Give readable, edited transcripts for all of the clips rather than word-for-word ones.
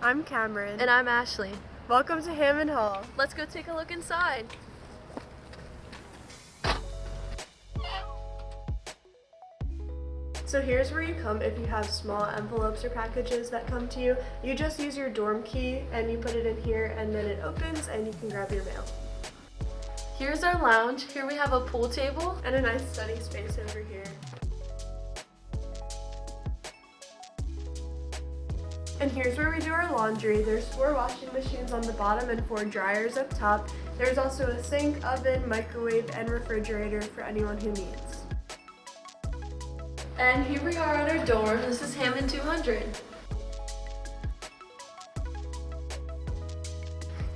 I'm Camryn. And I'm Ashley. Welcome to Hammond Hall. Let's go take a look inside. So here's where you come if you have small envelopes or packages that come to you. You just use your dorm key and you put it in here and then it opens and you can grab your mail. Here's our lounge. Here we have a pool table. And a nice study space over here. And here's where we do our laundry. There's 4 washing machines on the bottom and 4 dryers up top. There's also a sink, oven, microwave, and refrigerator for anyone who needs. And here we are at our dorm. This is Hammond 200.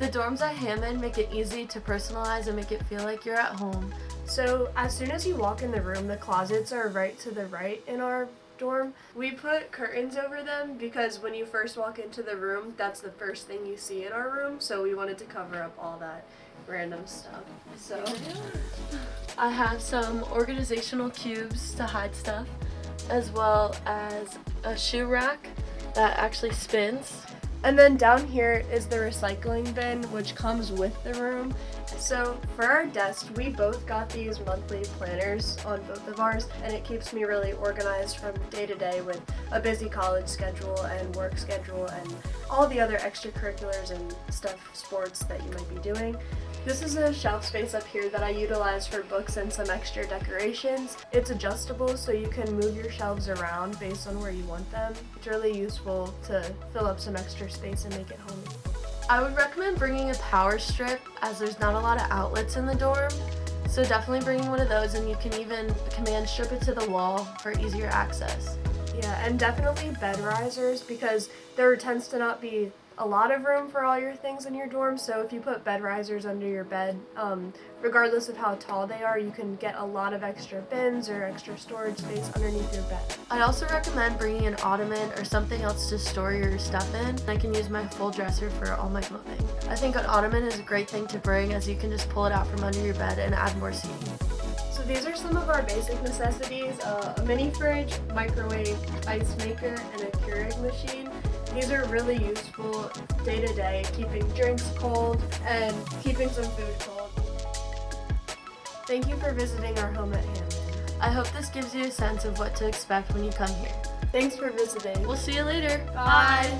The dorms at Hammond make it easy to personalize and make it feel like you're at home. So as soon as you walk in the room, the closets are right to the right in our dorm. We put curtains over them because when you first walk into the room, that's the first thing you see in our room. So we wanted to cover up all that random stuff. So I have some organizational cubes to hide stuff, as well as a shoe rack that actually spins. And then down here is the recycling bin, which comes with the room. So for our desk, we both got these monthly planners on both of ours, and it keeps me really organized from day to day with a busy college schedule and work schedule and all the other extracurriculars and stuff, sports that you might be doing. This is a shelf space up here that I utilize for books and some extra decorations. It's adjustable so you can move your shelves around based on where you want them. It's really useful to fill up some extra space and make it homey. I would recommend bringing a power strip as there's not a lot of outlets in the dorm. So definitely bringing one of those, and you can even command strip it to the wall for easier access. Yeah, and definitely bed risers because there tends to not be a lot of room for all your things in your dorm, so if you put bed risers under your bed, regardless of how tall they are, you can get a lot of extra bins or extra storage space underneath your bed. I'd also recommend bringing an ottoman or something else to store your stuff in. I can use my full dresser for all my clothing. I think an ottoman is a great thing to bring as you can just pull it out from under your bed and add more seating. So these are some of our basic necessities: a mini fridge, microwave, ice maker, and a Keurig machine. These are really useful day to day, keeping drinks cold and keeping some food cold. Thank you for visiting our home at Hammond. I hope this gives you a sense of what to expect when you come here. Thanks for visiting. We'll see you later. Bye.